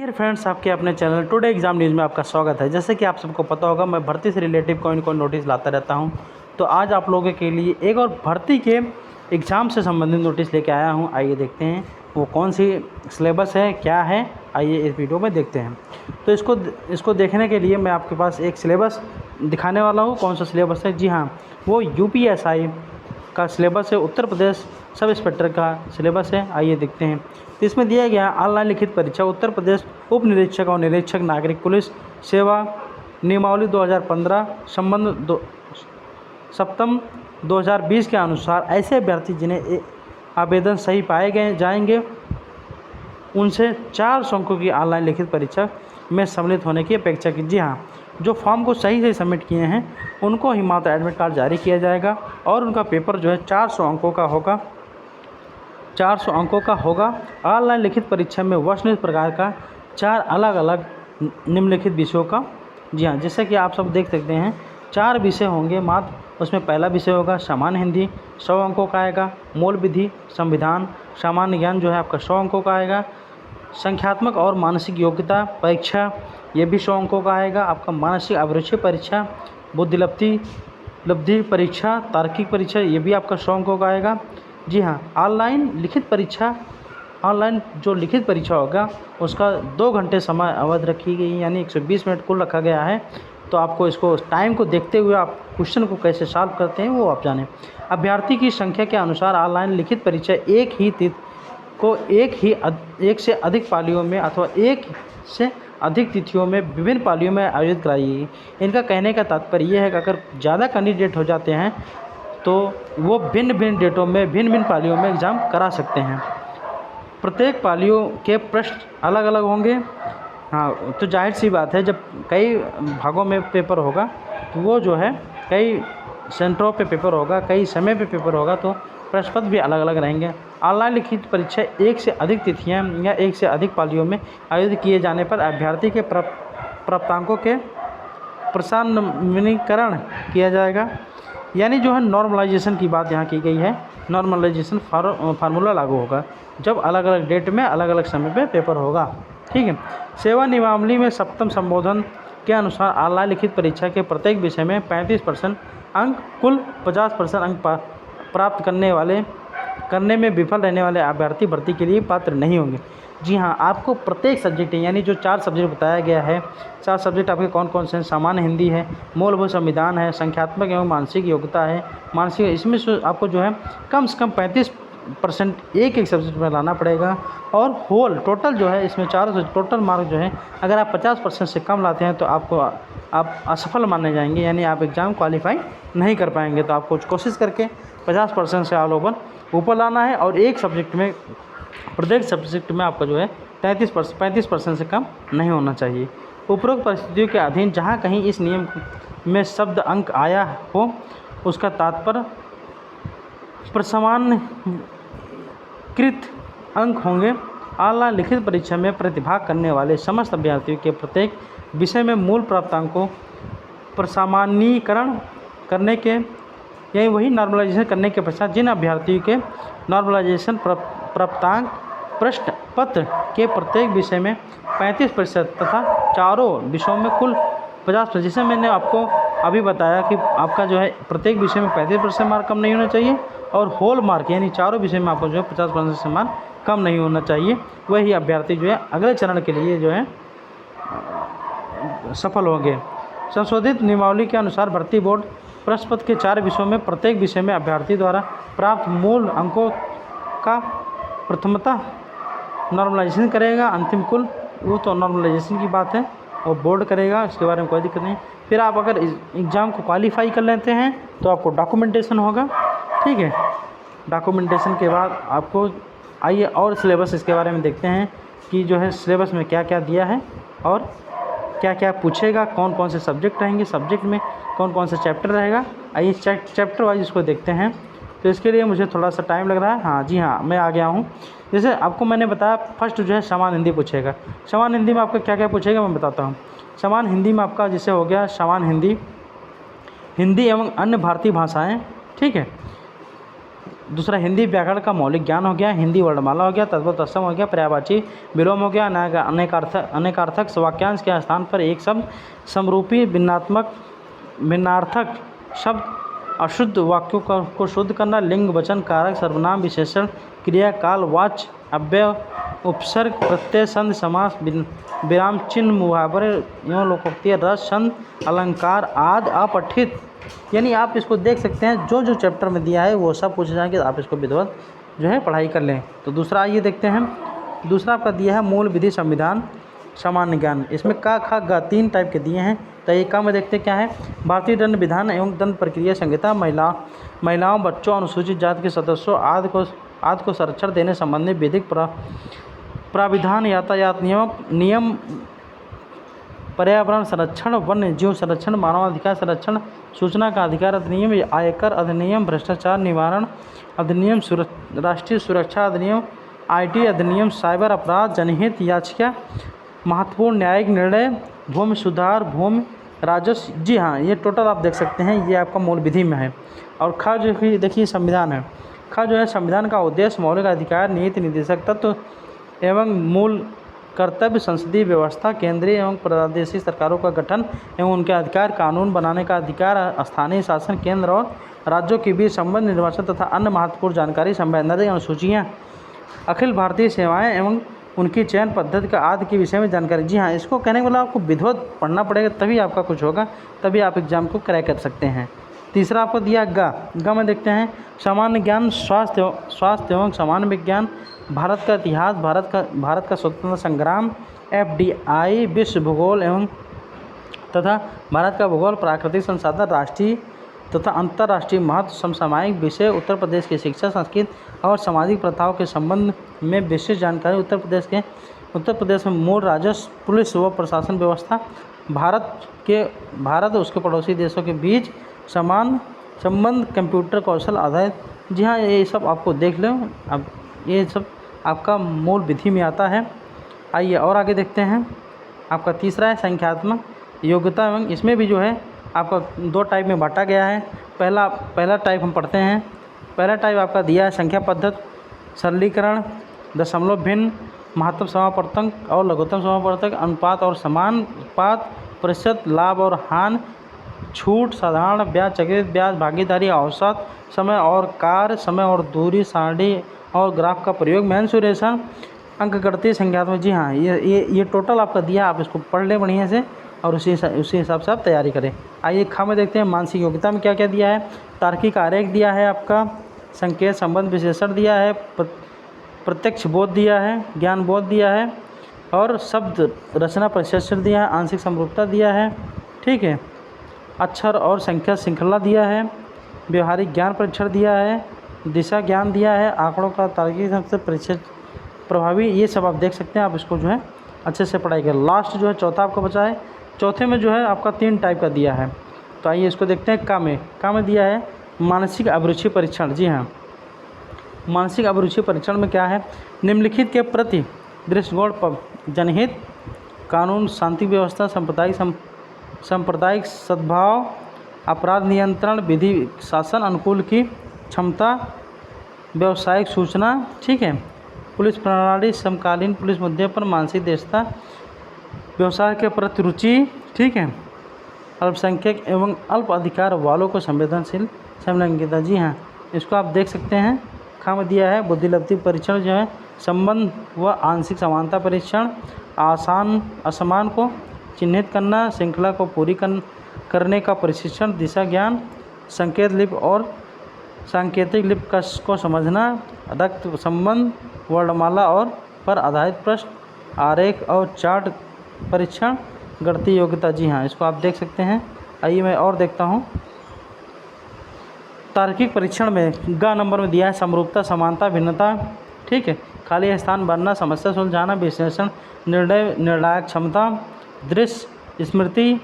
Dear friends, आपके अपने channel today exam news में आपका स्वागत है। जैसे कि आप सबको पता होगा, मैं भर्ती से रिलेटिव कोई न कोई नोटिस लाता रहता हूं। तो आज आप लोगों के लिए एक और भर्ती के एग्ज़ाम से संबंधित नोटिस लेके आया हूं। आइए देखते हैं वो कौन सी सिलेबस है, क्या है। आइए इस वीडियो में देखते हैं। तो इसको देखने के लिए मैं आपके पास एक सिलेबस दिखाने वाला हूँ। कौन सा सिलेबस है? जी हाँ, वो UPSI का सिलेबस है, उत्तर प्रदेश सब इंस्पेक्टर का सिलेबस है। आइए देखते हैं। तो इसमें दिया गया है ऑनलाइन लिखित परीक्षा उत्तर प्रदेश उप निरीक्षक और निरीक्षक नागरिक पुलिस सेवा नियमावली 2015 संबंध सप्तम 2020 के अनुसार ऐसे अभ्यर्थी जिन्हें आवेदन सही पाए गए जाएंगे उनसे 400 अंकों की ऑनलाइन लिखित परीक्षा में सम्मिलित होने की अपेक्षा की। जी हाँ, जो फॉर्म को सही से सबमिट किए हैं उनको ही मात्र एडमिट कार्ड जारी किया जाएगा और उनका पेपर जो है 400 अंकों का होगा। 400 अंकों का होगा। ऑनलाइन लिखित परीक्षा में वस्तुनिष्ठ प्रकार का 4 अलग अलग निम्नलिखित विषयों का, जी हाँ, जैसे कि आप सब देख सकते हैं 4 विषय होंगे मात्र। उसमें पहला विषय होगा सामान्य हिंदी, 100 अंकों का आएगा। मूल विधि, संविधान, सामान्य ज्ञान जो है आपका 100 अंकों का आएगा। संख्यात्मक और मानसिक योग्यता परीक्षा, ये भी 100 अंकों का आएगा। आपका मानसिक अभिरुचि परीक्षा, बुद्धिलब्धि परीक्षा, तार्किक परीक्षा, ये भी आपका 100 अंकों का आएगा। जी हाँ, ऑनलाइन लिखित परीक्षा, ऑनलाइन जो लिखित परीक्षा होगा उसका 2 घंटे समय अवधि रखी गई, यानी 120 मिनट कुल रखा गया है। तो आपको इसको टाइम को देखते हुए आप क्वेश्चन को कैसे सॉल्व करते हैं वो आप जानें। अभ्यर्थी की संख्या के अनुसार ऑनलाइन लिखित परीक्षा एक ही तिथि को एक से अधिक पालियों में अथवा एक से अधिक तिथियों में विभिन्न पालियों में आयोजित कराई। इनका कहने का तात्पर्य यह है कि अगर ज़्यादा कैंडिडेट हो जाते हैं तो वो भिन्न भिन्न डेटों में भिन्न भिन्न पालियों में एग्ज़ाम करा सकते हैं। प्रत्येक पालियों के प्रश्न अलग अलग होंगे। हाँ, तो जाहिर सी बात है, जब कई भागों में पेपर होगा तो वो जो है कई सेंटरों पे पेपर होगा, कई समय पे पेपर होगा, तो प्रश्न पत्र भी अलग अलग रहेंगे। ऑनलाइन लिखित परीक्षा एक से अधिक तिथियां या एक से अधिक पालियों में आयोजित किए जाने पर अभ्यर्थी के प्राप्तांकों के प्रसारणीकरण किया जाएगा। यानी जो है नॉर्मलाइजेशन की बात यहाँ की गई है। नॉर्मलाइजेशन फार्मूला लागू होगा जब अलग अलग डेट में अलग अलग समय पे पेपर होगा। ठीक है। सेवा नियमावली में सप्तम संबोधन के अनुसार ऑनलाइन लिखित परीक्षा के प्रत्येक विषय में 35% अंक, कुल 50% अंक प्राप्त करने में विफल रहने वाले अभ्यर्थी भर्ती के लिए पात्र नहीं होंगे। जी हाँ, आपको प्रत्येक सब्जेक्ट यानी जो 4 सब्जेक्ट बताया गया है, 4 सब्जेक्ट आपके कौन कौन से हैं? सामान्य हिंदी है, मूलभूत संविधान है, संख्यात्मक एवं मानसिक योग्यता है, मानसिक, इसमें आपको जो है कम से कम 35% एक सब्जेक्ट में लाना पड़ेगा। और होल टोटल जो है इसमें चारों से टोटल मार्क जो है अगर आप 50% से कम लाते हैं तो आप असफल माने जाएंगे, यानी आप एग्ज़ाम क्वालिफाई नहीं कर पाएंगे। तो आपको कोशिश करके 50% से ऑल ओवर ऊपर लाना है और एक सब्जेक्ट में, प्रत्येक सब्जेक्ट में आपका जो है 35% से कम नहीं होना चाहिए। उपरोक्त परिस्थितियों के अधीन जहाँ कहीं इस नियम में शब्द अंक आया हो उसका तात्पर्य प्रसमानकृत अंक होंगे। ऑनलाइन लिखित परीक्षा में प्रतिभाग करने वाले समस्त अभ्यर्थियों के प्रत्येक विषय में मूल प्राप्तांकों प्रसामान्यीकरण करने के, यही वही नॉर्मलाइजेशन करने के पश्चात जिन अभ्यर्थियों के नॉर्मलाइजेशन प्राप्तांक प्रश्न पत्र के प्रत्येक विषय में 35% तथा चारों विषयों में कुल 50%, जैसे मैंने आपको अभी बताया कि आपका जो है प्रत्येक विषय में 35% मार्क कम नहीं होना चाहिए और होल मार्क यानी चारों विषय में आपको जो है 50% से मार्क कम नहीं होना चाहिए। वही अभ्यर्थी जो है अगले चरण के लिए जो है सफल होंगे। संशोधित नियमावली के अनुसार भर्ती बोर्ड प्रश्न पत्र के 4 विषयों में प्रत्येक विषय में अभ्यर्थी द्वारा प्राप्त मूल अंकों का प्रथमतः नॉर्मलाइजेशन करेगा। अंतिम कुल वो तो नॉर्मलाइजेशन की बात है और बोर्ड करेगा, इसके बारे में कोई दिक्कत नहीं। फिर आप अगर एग्ज़ाम को क्वालिफाई कर लेते हैं तो आपको डॉक्यूमेंटेशन होगा। ठीक है, डॉक्यूमेंटेशन के बाद आपको, आइए और सिलेबस इसके बारे में देखते हैं कि जो है सिलेबस में क्या क्या दिया है और क्या क्या पूछेगा, कौन कौन से सब्जेक्ट रहेंगे, सब्जेक्ट में कौन कौन सा चैप्टर रहेगा। आइए चैप्टर वाइज इसको देखते हैं। तो इसके लिए मुझे थोड़ा सा टाइम लग रहा है। हाँ जी हाँ, मैं आ गया हूँ। जैसे आपको मैंने बताया, फर्स्ट जो है सामान्य हिंदी पूछेगा। सामान्य हिंदी में आपका क्या क्या पूछेगा मैं बताता हूँ। सामान्य हिंदी में आपका जैसे हो गया सामान्य हिंदी, हिंदी एवं अन्य भारतीय भाषाएँ। ठीक है, दूसरा हिंदी व्याकरण का मौलिक ज्ञान हो गया, हिंदी वर्णमाला हो गया, तद्भव तत्सम हो गया, पर्यायवाची विलोम हो गया, अनेकार्थक वाक्यांश के स्थान पर एक शब्द, समरूपी भिन्नार्थक शब्द, अशुद्ध वाक्यों को शुद्ध करना, लिंग वचन कारक सर्वनाम विशेषण क्रिया काल वाच्य अव्यय उपसर्ग प्रत्यय संधि समास विराम चिन्ह मुहावरे एवं लोकोक्ति रस छंद अलंकार आदि अपठित। यानी आप इसको देख सकते हैं, जो जो चैप्टर में दिया है वो सब पूछे जाएंगे, आप इसको विधिवत जो है पढ़ाई कर लें। तो दूसरा आइए देखते हैं, दूसरा आपका दिया है मूल विधि संविधान सामान्य ज्ञान। इसमें का खा गा 3 टाइप के दिए हैं। तो एक का में देखते क्या है, भारतीय दंड विधान एवं दंड प्रक्रिया संहिता महिलाओं बच्चों अनुसूचित जाति के सदस्यों आदि को संरक्षण देने संबंधी विधिक प्राविधान, यातायात नियम, पर्यावरण संरक्षण, वन्य जीव संरक्षण, मानवाधिकार संरक्षण, सूचना का अधिकार अधिनियम, आयकर अधिनियम, भ्रष्टाचार निवारण अधिनियम, राष्ट्रीय सुरक्षा अधिनियम, IT अधिनियम, साइबर अपराध, जनहित याचिका, महत्वपूर्ण न्यायिक निर्णय, भूमि सुधार, भूमि राजस्व। जी हाँ, ये टोटल आप देख सकते हैं, ये आपका मूल विधि में है। और खा जो कि देखिए संविधान है, खा जो है संविधान का उद्देश्य मौलिक अधिकार, नीति निर्देशक तत्व एवं मूल कर्तव्य, संसदीय व्यवस्था, केंद्रीय एवं प्रादेशिक सरकारों का गठन एवं उनके अधिकार, कानून बनाने का अधिकार, स्थानीय शासन, केंद्र और राज्यों के बीच संबंध, निर्वाचन तथा अन्य महत्वपूर्ण जानकारी, संवैधानिक अनुसूचियाँ, अखिल भारतीय सेवाएं एवं उनकी चयन पद्धति का आदि के विषय में जानकारी। जी हाँ, इसको कहने वाला आपको विधिवत पढ़ना पड़ेगा, तभी आपका कुछ होगा, तभी आप एग्जाम को क्रैक कर सकते हैं। तीसरा आपको दिया गा में देखते हैं सामान्य ज्ञान, स्वास्थ्य एवं सामान्य विज्ञान, भारत का इतिहास, भारत का स्वतंत्रता संग्राम, FDI, विश्व भूगोल एवं तथा भारत का भूगोल, प्राकृतिक संसाधन, राष्ट्रीय तथा अंतर्राष्ट्रीय महत्व, समसामयिक विषय, उत्तर प्रदेश की शिक्षा, संस्कृति और सामाजिक प्रथाओं के संबंध में विशेष जानकारी, उत्तर प्रदेश में मूल राजस्व, पुलिस व प्रशासन व्यवस्था, भारत उसके पड़ोसी देशों के बीच समान संबंध, कंप्यूटर कौशल आधारित। जी हाँ, ये सब आपको देख लो, अब ये सब आपका मूल विधि में आता है। आइए और आगे देखते हैं, आपका तीसरा है संख्यात्मक योग्यता एवं इसमें भी जो है आपका 2 टाइप में बांटा गया है। पहला टाइप हम पढ़ते हैं। पहला टाइप आपका दिया है संख्या पद्धति, सरलीकरण, दशमलव भिन्न, महत्तम समापवर्तक और लघुत्तम समापवर्तक, अनुपात और समानुपात, प्रतिशत, लाभ और हानि, छूट, साधारण ब्याज, चक्रित ब्याज, भागीदारी, औसत, समय और कार्य, समय और दूरी, सारणी और ग्राफ का प्रयोग, मेंसुरेशन, अंकगणितीय संख्यात्मक। जी हाँ, ये टोटल आपका दिया, आप इसको पढ़ लें बढ़िया से और उसी हिसाब से आप तैयारी करें। आइए खा में देखते हैं मानसिक योग्यता में क्या क्या दिया है। तार्किक आरेख दिया है आपका, संकेत संबंध विशेषण दिया है, प्रत्यक्ष बोध दिया है, ज्ञान बोध दिया है और शब्द रचना प्रशिक्षण दिया है, आंशिक समरूपता दिया है, ठीक है, अक्षर और संख्या श्रृंखला दिया है, व्यवहारिक ज्ञान परीक्षण दिया है, दिशा ज्ञान दिया है, आंकड़ों का तार्किक ढंग से परीक्षण प्रभावी। ये सब आप देख सकते हैं, आप इसको जो है अच्छे से पढ़ाई करें। लास्ट जो है चौथा आपका बचा है, चौथे में जो है आपका 3 टाइप का दिया है। तो आइए इसको देखते हैं। का में दिया है मानसिक अभिरुचि परीक्षण। जी हाँ, मानसिक अभिरुचि परीक्षण में क्या है, निम्नलिखित के प्रति दृष्टिकोण, जनहित, कानून, शांति व्यवस्था, सांप्रदायिक सद्भाव, अपराध नियंत्रण, विधि शासन अनुकूल की क्षमता, व्यावसायिक सूचना, ठीक है, पुलिस प्रणाली, समकालीन पुलिस मुद्दे पर मानसिक दक्षता, व्यवसाय के प्रति रुचि, ठीक है, अल्पसंख्यक एवं अल्प अधिकार वालों को संवेदनशील समलैंगिकता। जी हाँ, इसको आप देख सकते हैं। खा में दिया है बुद्धिलब्धि परीक्षण जो है, संबंध व आंशिक समानता परीक्षण, असमान को चिन्हित करना, श्रृंखला को पूरी करने का प्रशिक्षण, दिशा ज्ञान, संकेत लिपि और सांकेतिक लिपि को समझना, रक्त संबंध, वर्णमाला और पर आधारित प्रश्न, आरेख और चार्ट परीक्षण, गणितीय योग्यता। जी हाँ, इसको आप देख सकते हैं। आइए मैं और देखता हूँ। तार्किक परीक्षण में ग नंबर में दिया है समरूपता, समानता, भिन्नता, ठीक है, खाली स्थान भरना, समस्या सुलझाना, विश्लेषण, निर्णायक क्षमता, दृश्य स्मृति,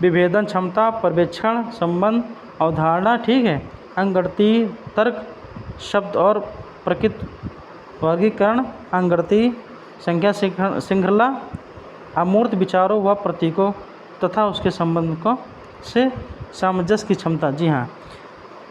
विभेदन क्षमता, पर्यवेक्षण, संबंध, अवधारणा, ठीक है, अंकगणितीय तर्क, शब्द और प्रकृति वर्गीकरण, अंकगणितीय संख्या श्रृंखला, अमूर्त विचारों व प्रतीकों तथा उसके संबंध को से सामंजस्य की क्षमता। जी हाँ,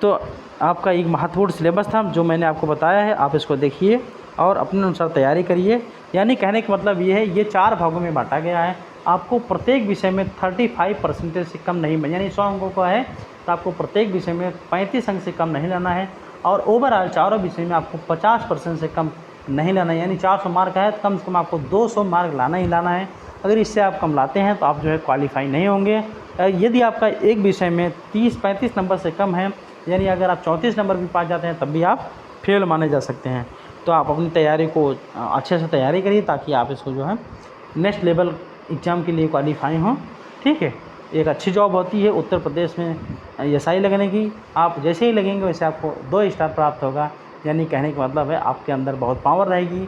तो आपका एक महत्वपूर्ण सिलेबस था जो मैंने आपको बताया है। आप इसको देखिए और अपने अनुसार तैयारी करिए। यानी कहने का मतलब ये है, ये 4 भागों में बांटा गया है। आपको प्रत्येक विषय में 35% से कम नहीं, यानी 100 अंकों का है तो आपको प्रत्येक विषय में 35 अंक से कम नहीं लाना है। और ओवरऑल चारों विषय में आपको 50% से कम नहीं लाना है। यानी 400 मार्क है तो कम से कम आपको 200 मार्क लाना ही लाना है। अगर इससे आप कम लाते हैं तो आप जो है क्वालिफाई नहीं होंगे। यदि आपका एक विषय में 30-35 नंबर से कम है, यानी अगर आप 34 नंबर भी पा जाते हैं तब भी आप फेल माने जा सकते हैं। तो आप अपनी तैयारी को अच्छे से तैयारी करिए ताकि आप इसको जो है नेक्स्ट लेवल एग्ज़ाम के लिए क्वालिफाई हों। ठीक है, एक अच्छी जॉब होती है उत्तर प्रदेश में एसआई लगने की। आप जैसे ही लगेंगे वैसे आपको 2 स्टार प्राप्त होगा। यानी कहने का मतलब है आपके अंदर बहुत पावर रहेगी,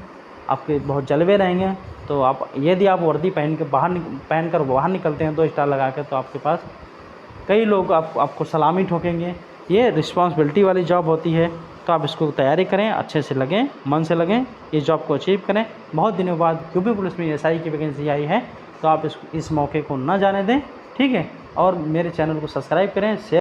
आपके बहुत जलवे रहेंगे। तो आप यदि आप वर्दी पहन कर बाहर निकलते हैं 2 स्टार लगा के, तो आपके पास कई लोग आपको सलामी ठोकेंगे। ये रिस्पॉन्सिबिलिटी वाली जॉब होती है। तो आप इसको तैयारी करें, अच्छे से लगें, मन से लगें, इस जॉब को अचीव करें। बहुत दिनों बाद यूपी पुलिस में एसआई की वैकेंसी आई है, तो आप इस मौके को ना जाने दें। ठीक है, और मेरे चैनल को सब्सक्राइब करें, शेयर